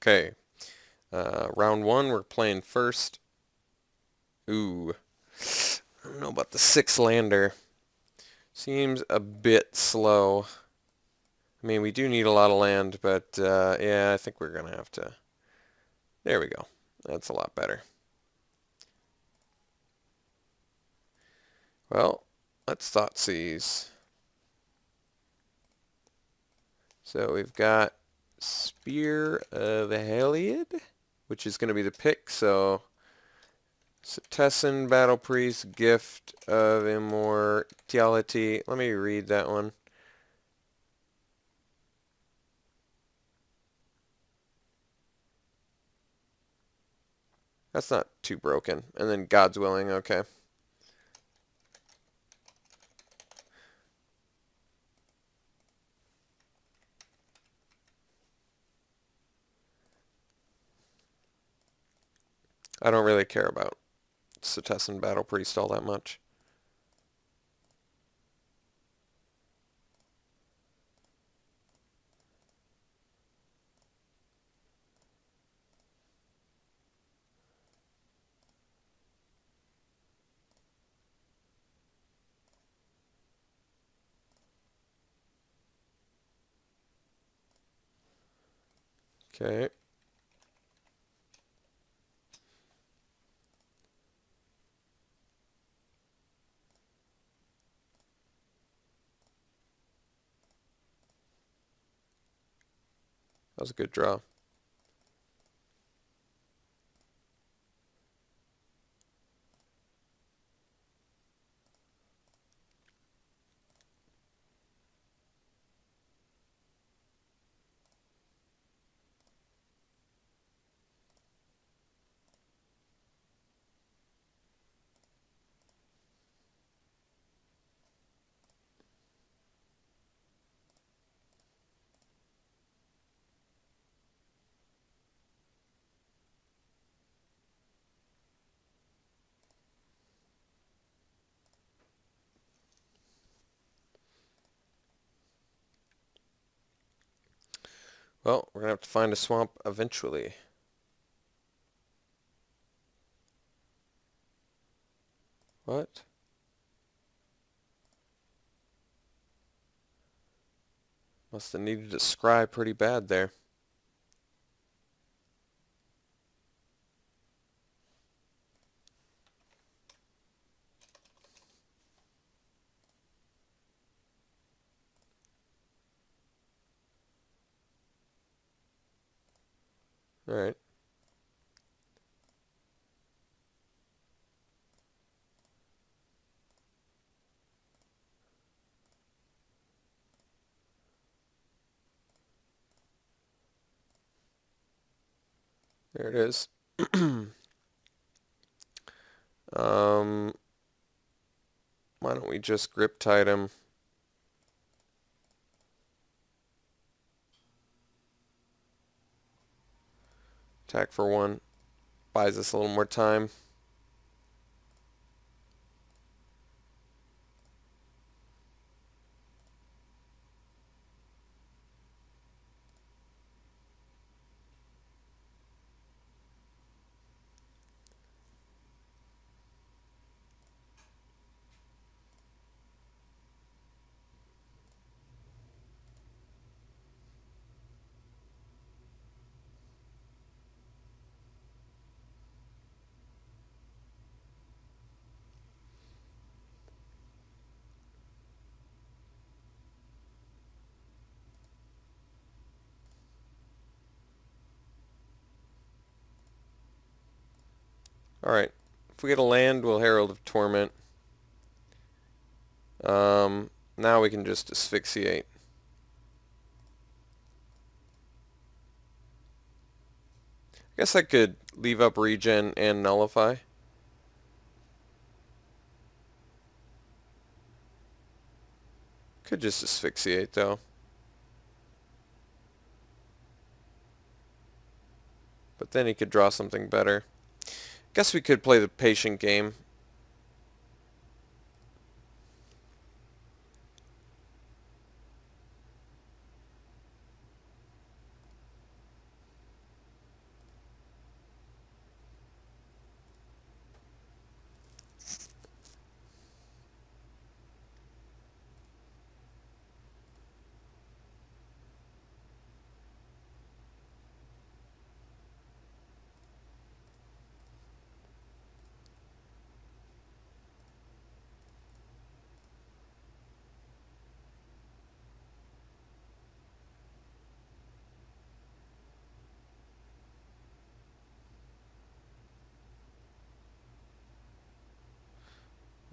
Okay, round one, we're playing first. Ooh, I don't know about the 6-lander. Seems a bit slow. I mean, we do need a lot of land, but yeah, I think we're going to have to. There we go. That's a lot better. Well, let's Thoughtseize. So we've got Spear of Heliod, which is going to be the pick. So Stephenson, Battle Priest, Gift of Immortality. Let me read that one. That's not too broken. And then God's Willing, okay. I don't really care about Stephenson Battle Priest all that much. Okay. That was a good draw. Well, we're going to have to find a swamp eventually. What? Must have needed to scry pretty bad there. Alright. There it is. um, why don't we just grip tide him? Attack for 1. Buys us a little more time. Alright. If we get a land, we'll Herald of Torment. Now we can just asphyxiate. I guess I could leave up regen and nullify. Could just asphyxiate though. But then he could draw something better. Guess we could play the patient game.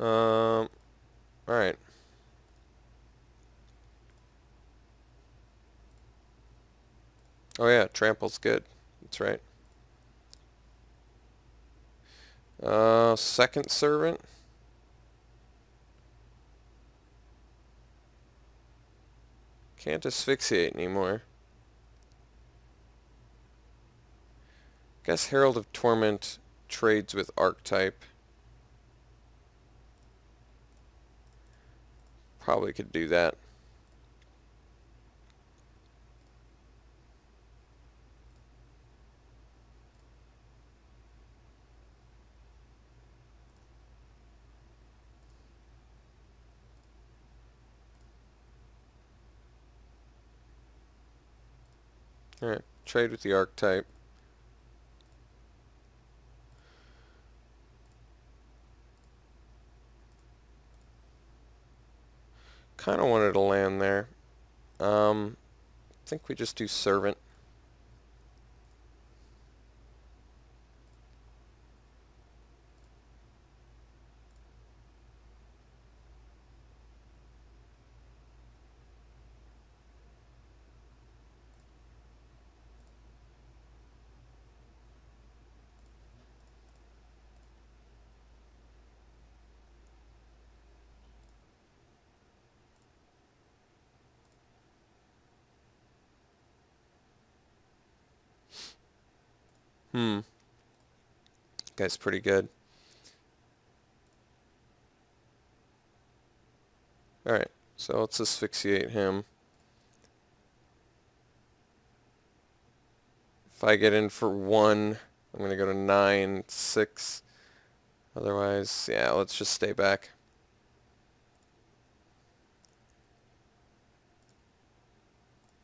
Alright. Oh yeah, trample's good. That's right. Second servant. Can't asphyxiate anymore. Guess Herald of Torment trades with Archetype. Probably could do that. Alright, trade with the Archetype. Kind of wanted to land there. I think we just do Servant. Guy's pretty good. Alright, so let's asphyxiate him. If I get in for 1, I'm going to go to 9, 6. Otherwise, yeah, let's just stay back.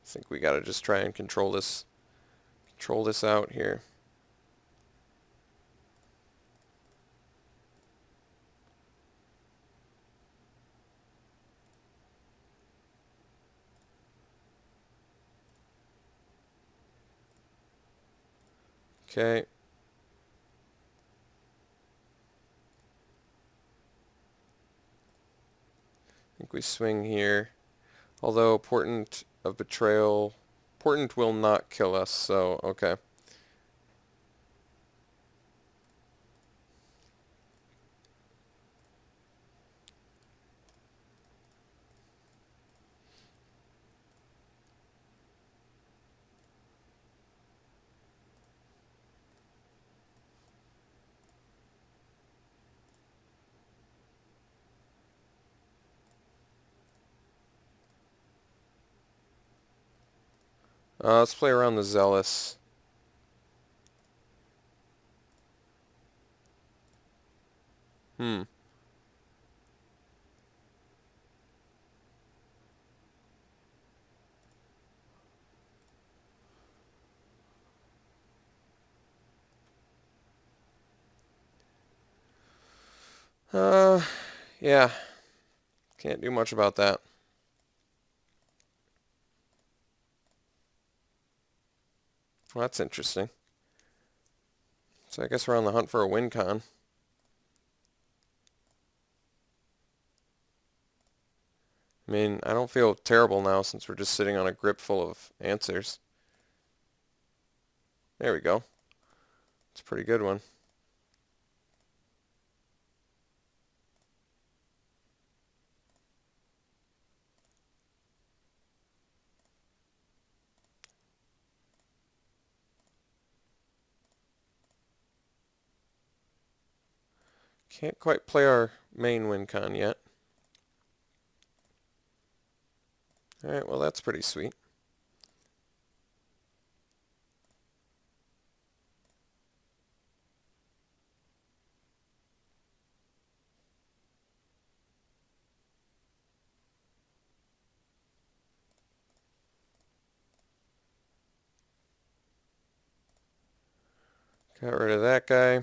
I think we got to just try and control this out here. Okay. I think we swing here. Although Portent of Betrayal, Portent will not kill us, so okay. Let's play around the Zealous. Hmm. Yeah. Can't do much about that. Well, that's interesting. So I guess we're on the hunt for a win con. I mean, I don't feel terrible now since we're just sitting on a grip full of answers. There we go. It's a pretty good one. Can't quite play our main win con yet. Alright, well that's pretty sweet. Got rid of that guy.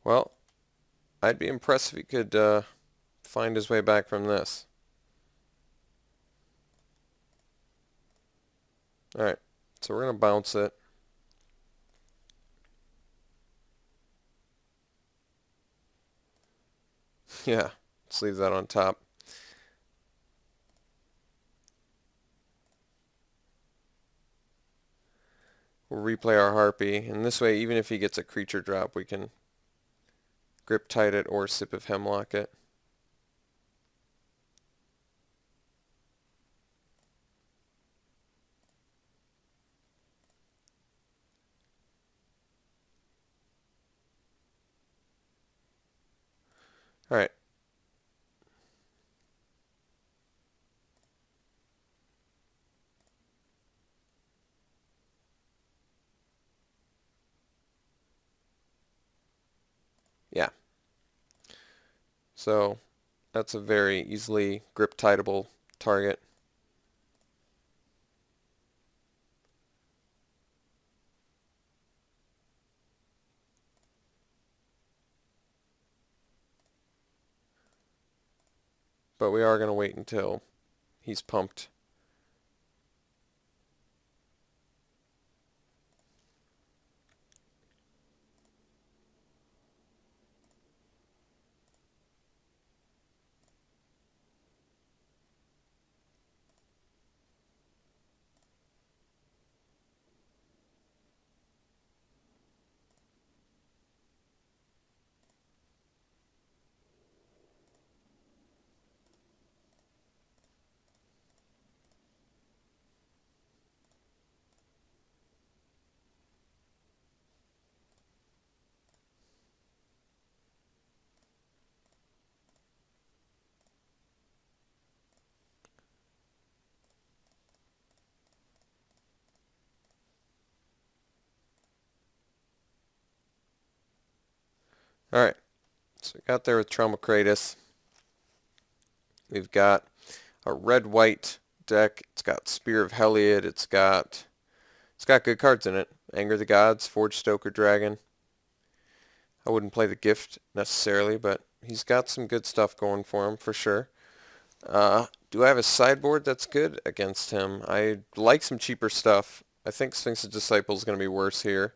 Well, I'd be impressed if he could find his way back from this. Alright, so we're going to bounce it. Yeah, let's leave that on top. We'll replay our harpy, and this way, even if he gets a creature drop, we can grip tight it or sip of hemlock it. Alright. Yeah. So that's a very easily grip tightable target. But we are going to wait until he's pumped. Alright, so we got there with Traumacratus. We've got a red-white deck. It's got Spear of Heliod. It's got good cards in it. Anger the Gods, Forge Stoker Dragon. I wouldn't play the Gift necessarily, but he's got some good stuff going for him for sure. Do I have a sideboard that's good against him? I like some cheaper stuff. I think Sphinx's Disciple is going to be worse here.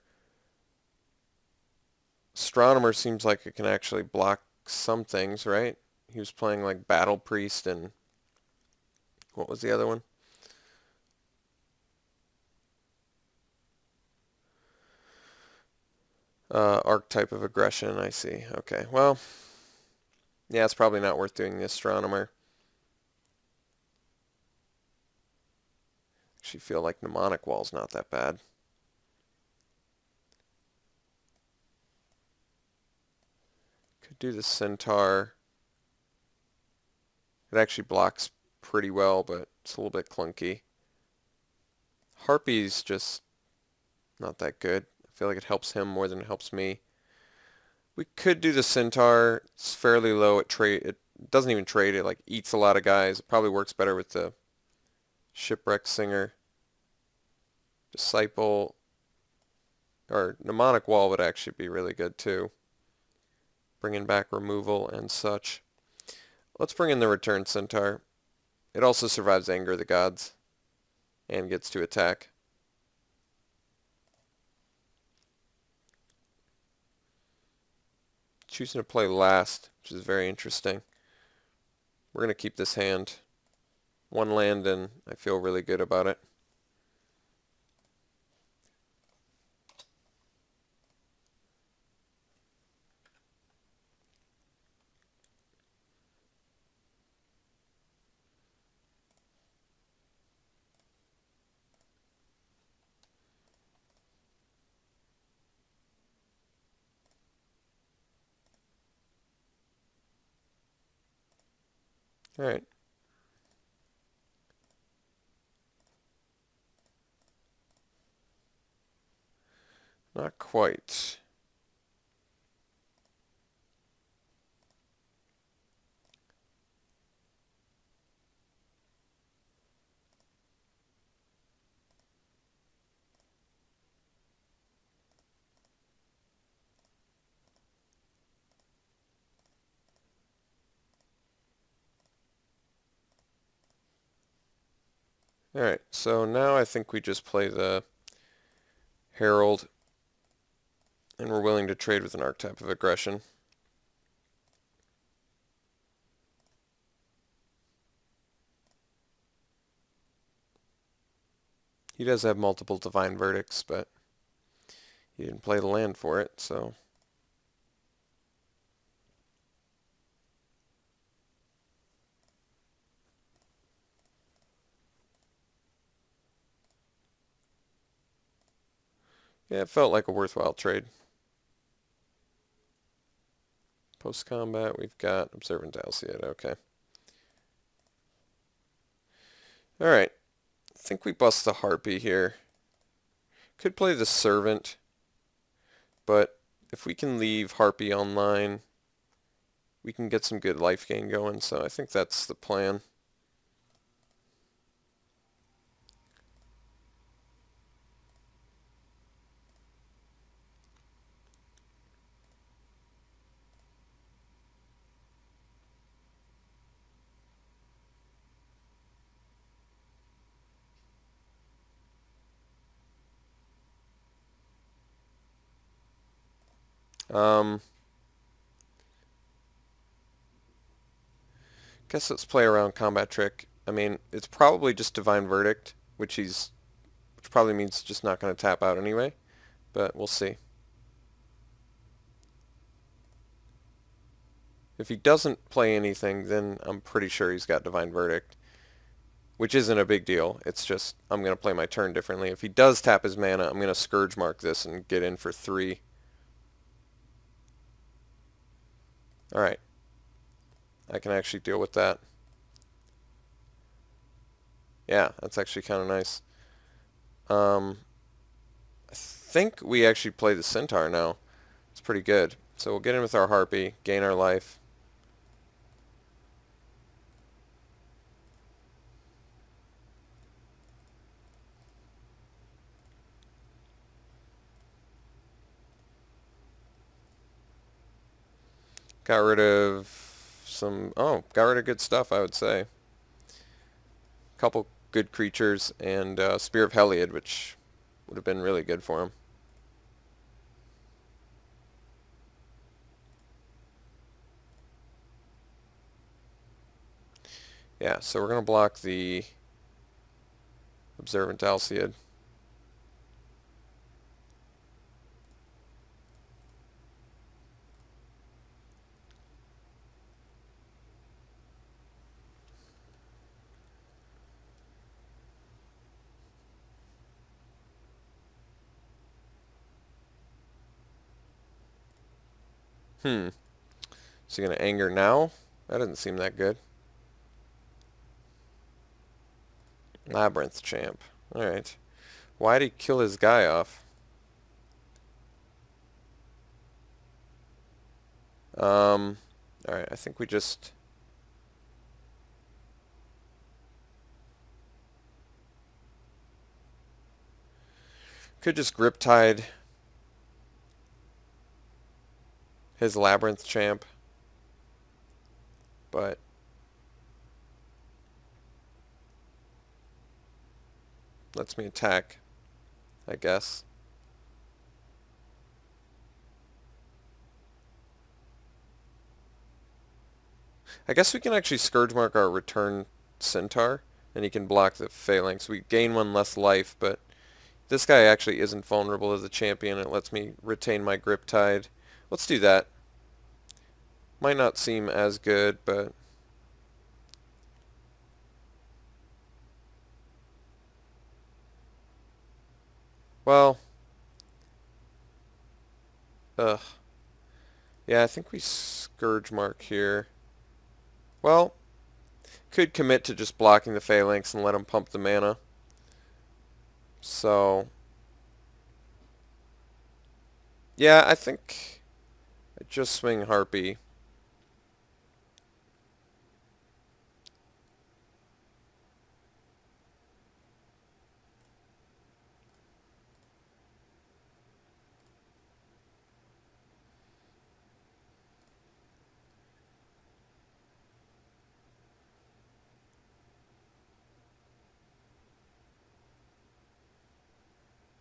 Astronomer seems like it can actually block some things, right? He was playing like Battle Priest and what was the other one? Archetype of Aggression, I see. Okay, well, yeah, it's probably not worth doing the Astronomer. Actually feel like Mnemonic Wall's not that bad. Could do the Centaur. It actually blocks pretty well, but it's a little bit clunky. Harpy's just not that good. I feel like it helps him more than it helps me. We could do the Centaur. It's fairly low. It doesn't even trade. It like eats a lot of guys. It probably works better with the Shipwreck Singer. Disciple or Mnemonic Wall would actually be really good too. Bringing back removal and such. Let's bring in the Return Centaur. It also survives Anger of the Gods and gets to attack. Choosing to play last, which is very interesting. We're going to keep this hand. One land and I feel really good about it. Alright. Not quite. Alright, so now I think we just play the Herald, and we're willing to trade with an archetype of aggression. He does have multiple divine verdicts, but he didn't play the land for it, so... Yeah, it felt like a worthwhile trade. Post-combat, we've got Observant Alciad, okay. Alright, I think we bust the Harpy here. Could play the Servant, but if we can leave Harpy online, we can get some good life gain going, so I think that's the plan. Guess let's play around Combat Trick. I mean, it's probably just Divine Verdict, which probably means just not going to tap out anyway, but we'll see. If he doesn't play anything, then I'm pretty sure he's got Divine Verdict, which isn't a big deal. It's just I'm going to play my turn differently. If he does tap his mana, I'm going to Scourge Mark this and get in for 3. Alright. I can actually deal with that. Yeah, that's actually kind of nice. I think we actually play the Centaur now. It's pretty good. So we'll get in with our Harpy, gain our life. Got rid of got rid of good stuff, I would say. Couple good creatures and Spear of Heliod, which would have been really good for him. Yeah, so we're going to block the Observant Alciad. Is he going to anger now? That doesn't seem that good. Labyrinth Champ. Alright. Why'd he kill his guy off? Alright, I think we just... could just Griptide his Labyrinth Champ. But... lets me attack, I guess. I guess we can actually Scourge Mark our return Centaur, and he can block the Phalanx. We gain 1 less life, but this guy actually isn't vulnerable as a champion. It lets me retain my Griptide. Let's do that. Might not seem as good, but... well... ugh. Yeah, I think we Scourge Mark here. Well, could commit to just blocking the Phalanx and let him pump the mana. So... yeah, I think I just swing Harpy.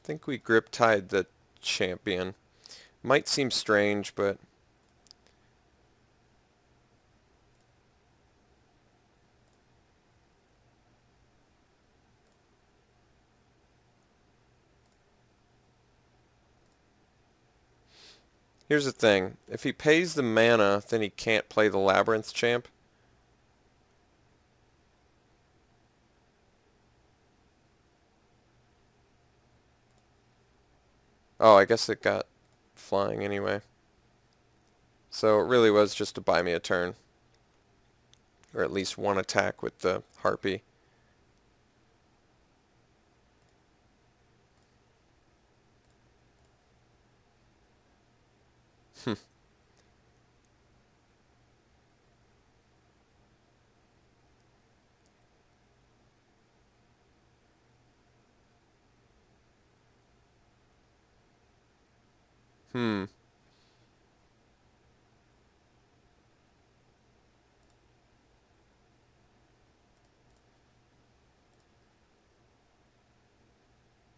think we grip tied the champion. Might seem strange, but here's the thing. If he pays the mana, then he can't play the Labyrinth champ. Oh, I guess it got flying anyway. So it really was just to buy me a turn. Or at least one attack with the Harpy. Hmm.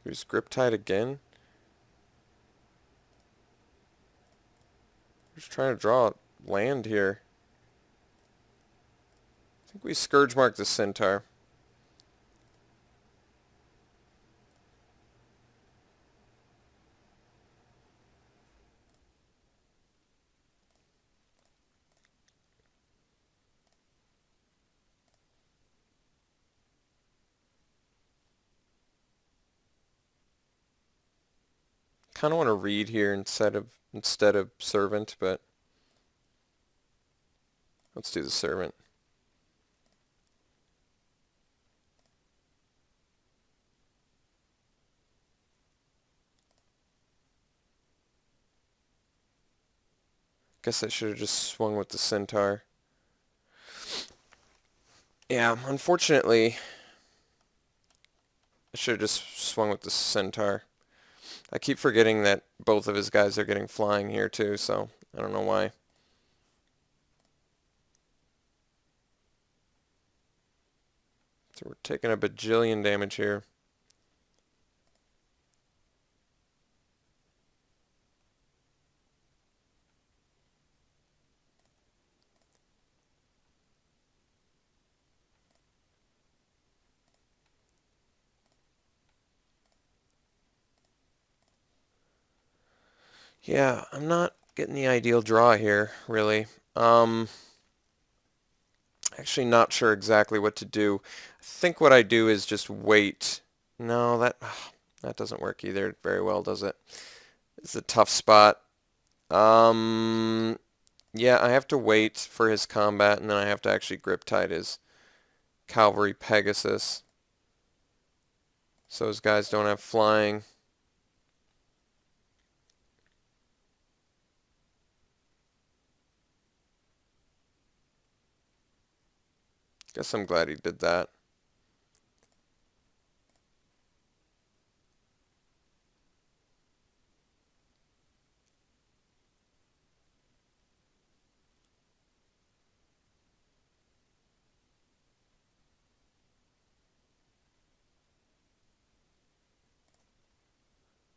Here's grip tied again. Just trying to draw land here. I think we Scourge Mark the Centaur. Kind of want to read here instead of Servant, but let's do the Servant. Guess I should have just swung with the Centaur. Yeah, unfortunately, I should have just swung with the Centaur. I keep forgetting that both of his guys are getting flying here too, so I don't know why. So we're taking a bajillion damage here. Yeah, I'm not getting the ideal draw here, really. Actually not sure exactly what to do. I think what I do is just wait. No, that doesn't work either very well, does it? It's a tough spot. Yeah, I have to wait for his combat, and then I have to actually grip tight his Cavalry Pegasus. So his guys don't have flying. Guess I'm glad he did that.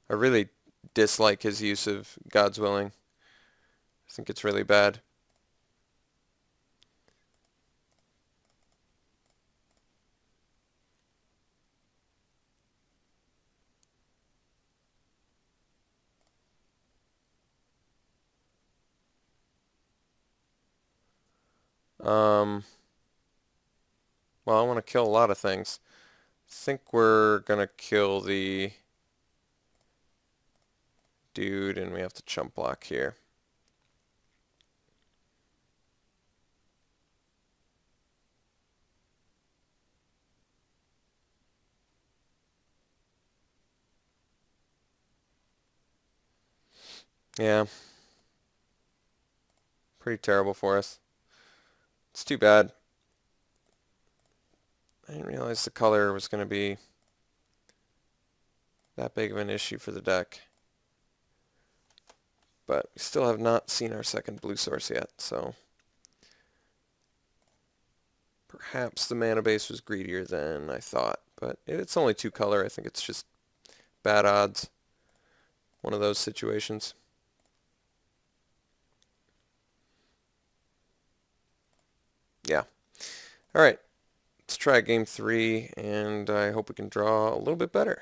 I really dislike his use of God's Willing. I think it's really bad. Um, well, I want to kill a lot of things. I think we're gonna kill the dude, and we have to chump block here. Yeah, pretty terrible for us. It's too bad. I didn't realize the color was going to be that big of an issue for the deck. But we still have not seen our second blue source yet, so perhaps the mana base was greedier than I thought. But it's only two color. I think it's just bad odds. One of those situations. Yeah. All right. Let's try game 3, and I hope we can draw a little bit better.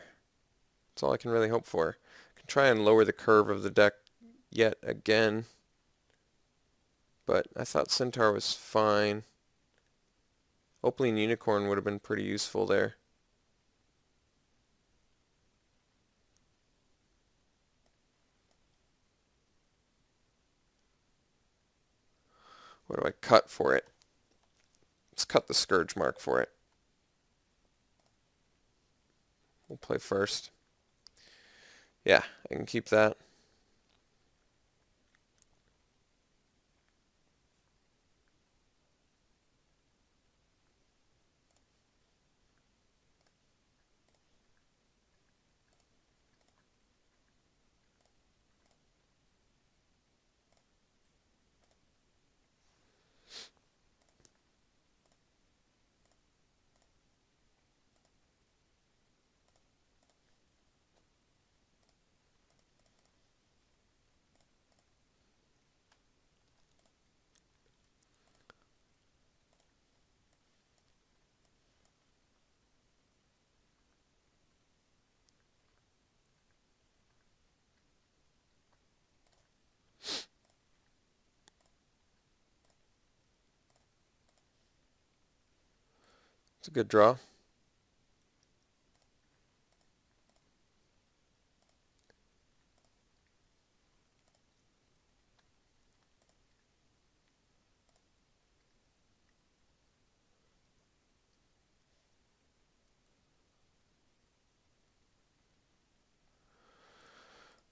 That's all I can really hope for. I can try and lower the curve of the deck yet again, but I thought Centaur was fine. Opaline Unicorn would have been pretty useful there. What do I cut for it? Let's cut the Scourge mark for it. We'll play first. Yeah, I can keep that. It's a good draw.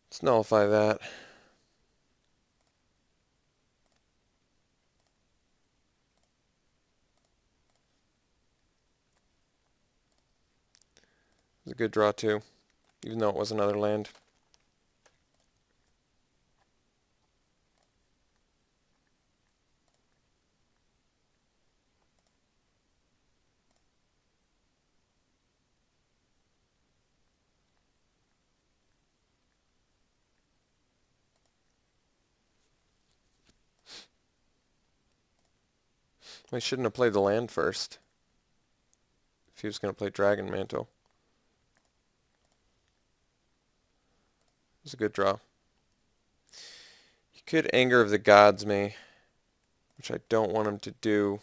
Let's nullify that. It's a good draw too, even though it was another land. I shouldn't have played the land first if he was going to play Dragon Mantle. It's a good draw. He could Anger of the Gods me, which I don't want him to do.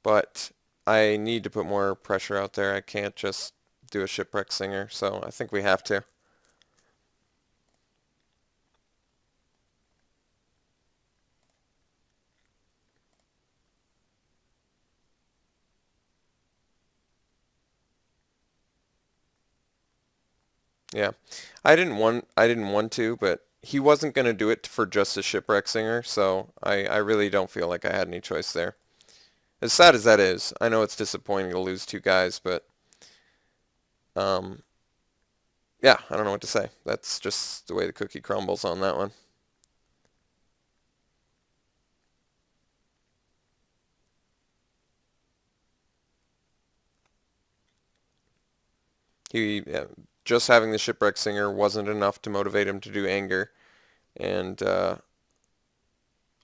But I need to put more pressure out there. I can't just do a Shipwreck Singer, so I think we have to. Yeah. I didn't want to, but he wasn't going to do it for just a Shipwreck Singer, so I really don't feel like I had any choice there. As sad as that is, I know it's disappointing to lose 2 guys, but yeah, I don't know what to say. That's just the way the cookie crumbles on that one. He just having the Shipwreck Singer wasn't enough to motivate him to do Anger, and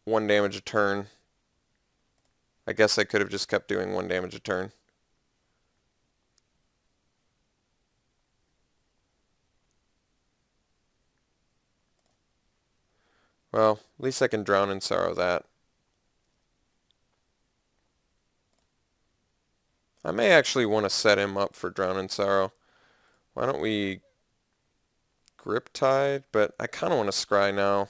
1 damage a turn. I guess I could have just kept doing 1 damage a turn. Well, at least I can Drown in Sorrow that. I may actually want to set him up for Drown in Sorrow. Why don't we Grip Tide? But I kind of want to Scry now.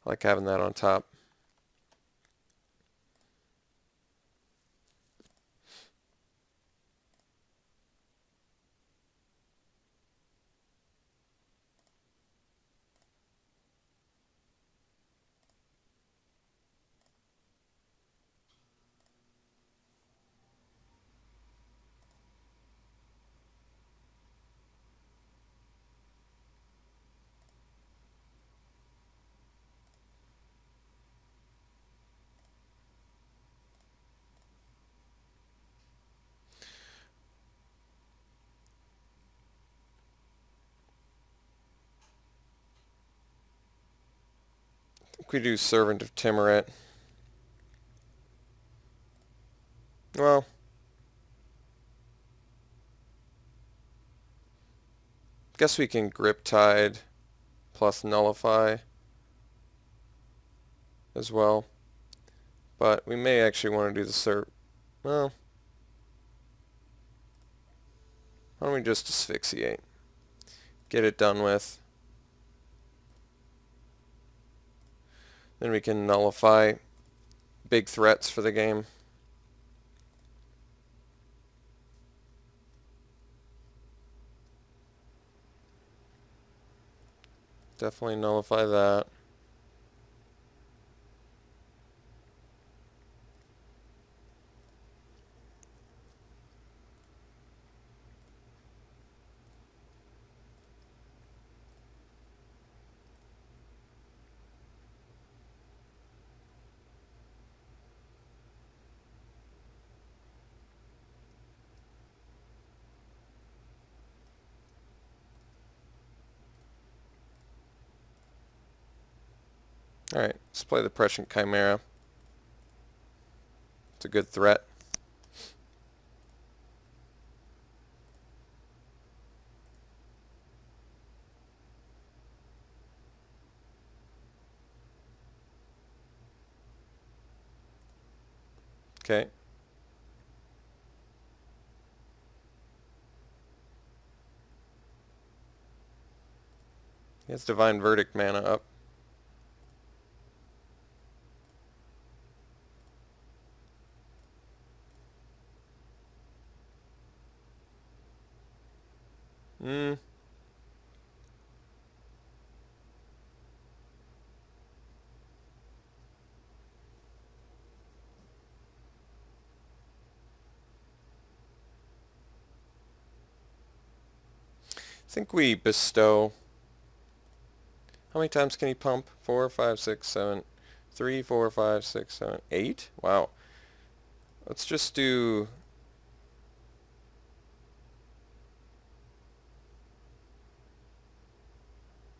I like having that on top. think we do Servant of Timurit. Well, guess we can Grip Tide plus Nullify as well. But we may actually want to do the well, why don't we just Asphyxiate? Get it done with. Then we can nullify big threats for the game. Definitely nullify that. Alright, let's play the Prescient Chimera. It's a good threat. Okay. He has Divine Verdict mana up. I think we bestow. How many times can he pump? 4, 5, 6, 7. 3, 4, 5, 6, 7, 8? Wow. Let's just do...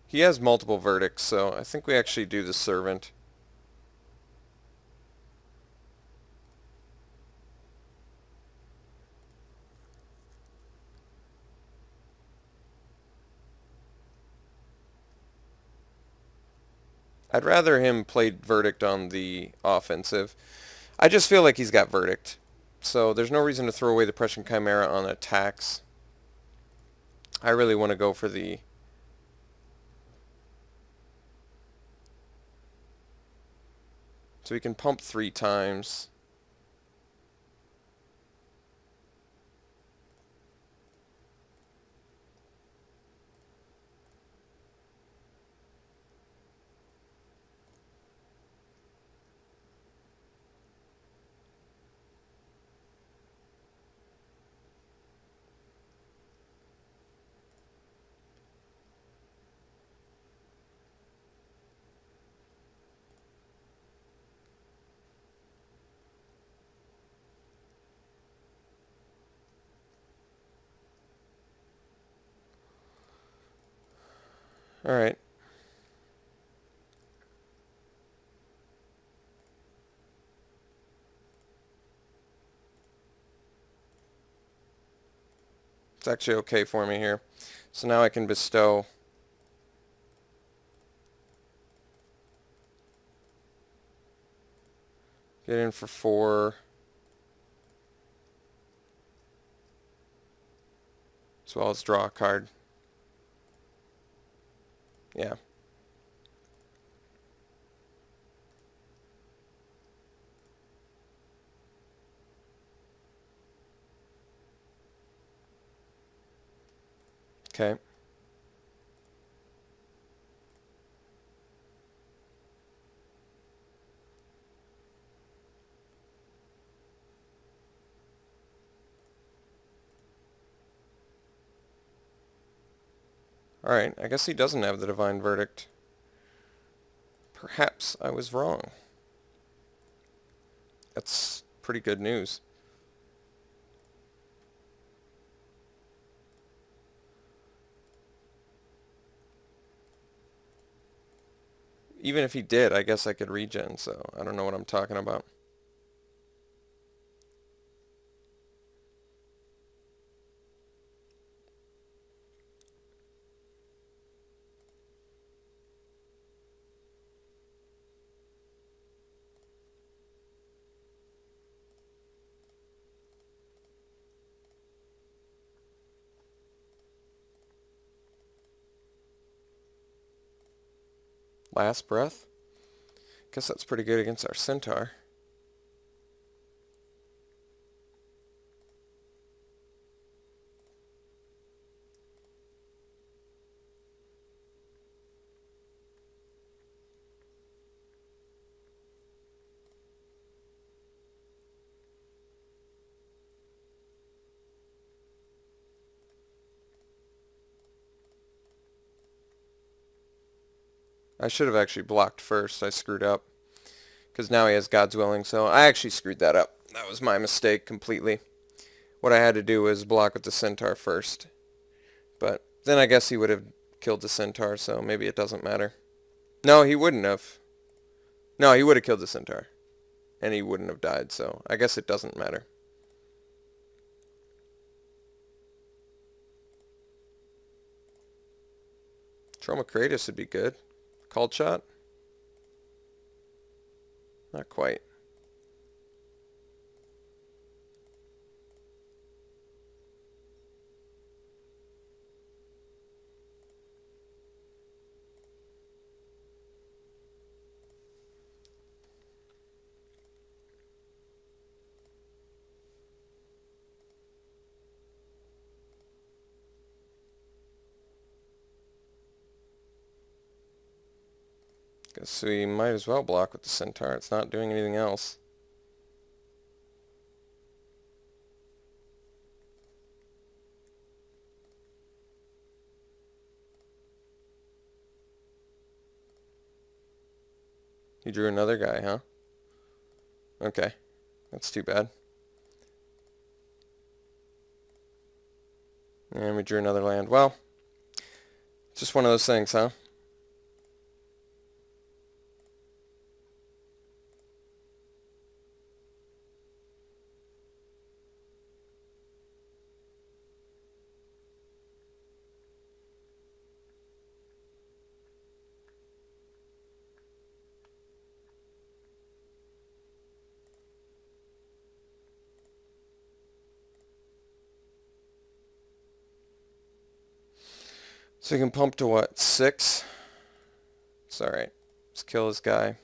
He has multiple verdicts, so I think we actually do the Servant. I'd rather him play Verdict on the offensive. I just feel like he's got Verdict. So there's no reason to throw away the Prescient Chimera on attacks. I really want to go for the... So we can pump 3 times. Alright. It's actually okay for me here. So now I can bestow. Get in for 4. As well as draw a card. Yeah. Okay. Alright, I guess he doesn't have the Divine Verdict. Perhaps I was wrong. That's pretty good news. even if he did, I guess I could regen, so I don't know what I'm talking about. Last breath? Guess that's pretty good against our centaur. I should have actually blocked first. I screwed up. Because now he has God's Willing, so I actually screwed that up. That was my mistake completely. What I had to do was block with the centaur first. But then I guess he would have killed the centaur, so maybe it doesn't matter. No, he wouldn't have. No, he would have killed the centaur. And he wouldn't have died, so I guess it doesn't matter. Trauma Kratos would be good. Called shot? Not quite. Guess we might as well block with the centaur. It's not doing anything else. You drew another guy, huh? Okay. That's too bad. And we drew another land. Well, just one of those things, huh? So you can pump to what? 6? It's alright. Let's kill this guy.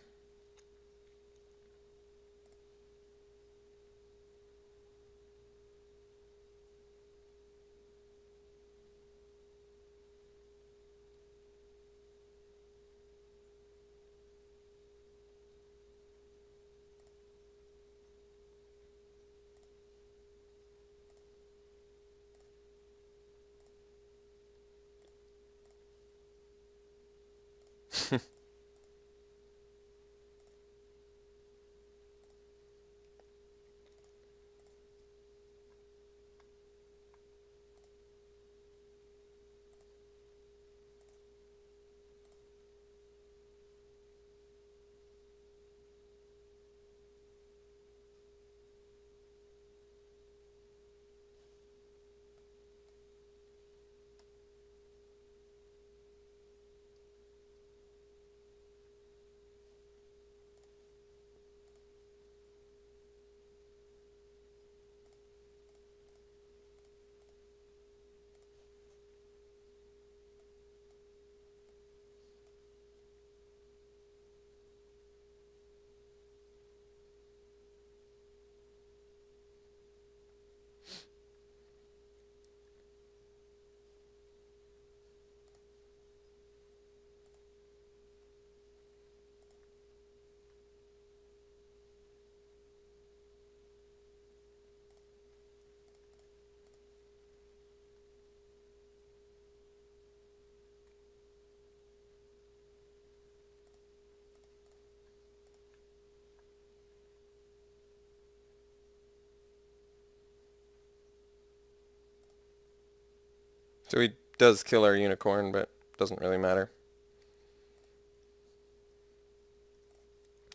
So he does kill our unicorn, but doesn't really matter.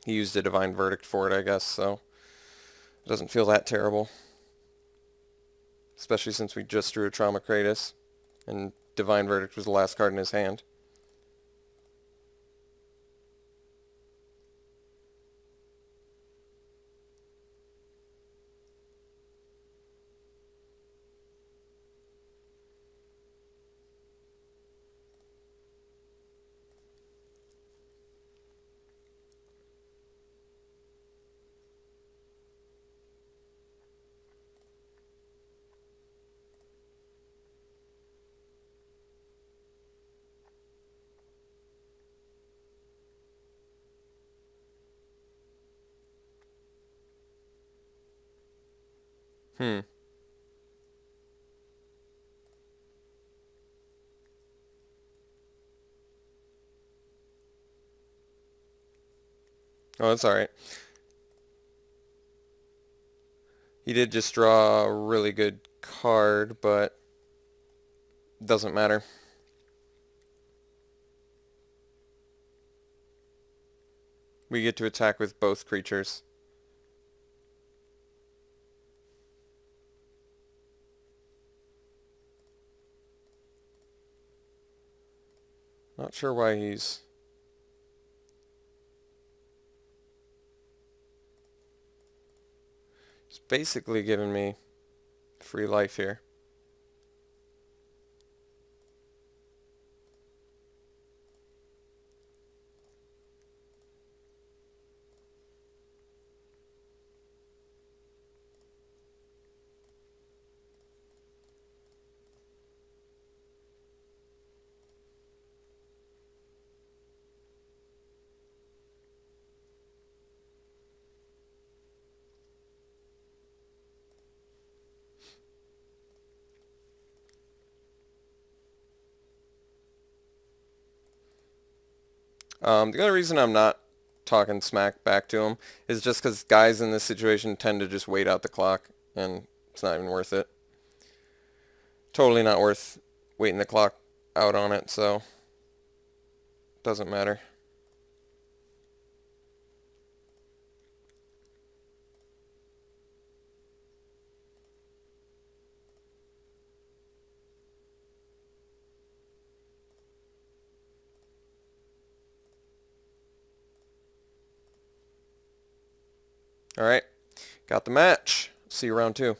He used a Divine Verdict for it, I guess, so it doesn't feel that terrible. Especially since we just drew a Trauma Kratos, and Divine Verdict was the last card in his hand. Hmm. Oh, that's alright. He did just draw a really good card, but doesn't matter. We get to attack with both creatures. Not sure why he's basically giving me free life here. The only reason I'm not talking smack back to him is just because guys in this situation tend to just wait out the clock, and it's not even worth it. Totally not worth waiting the clock out on it, so doesn't matter. Alright, got the match. See you round 2.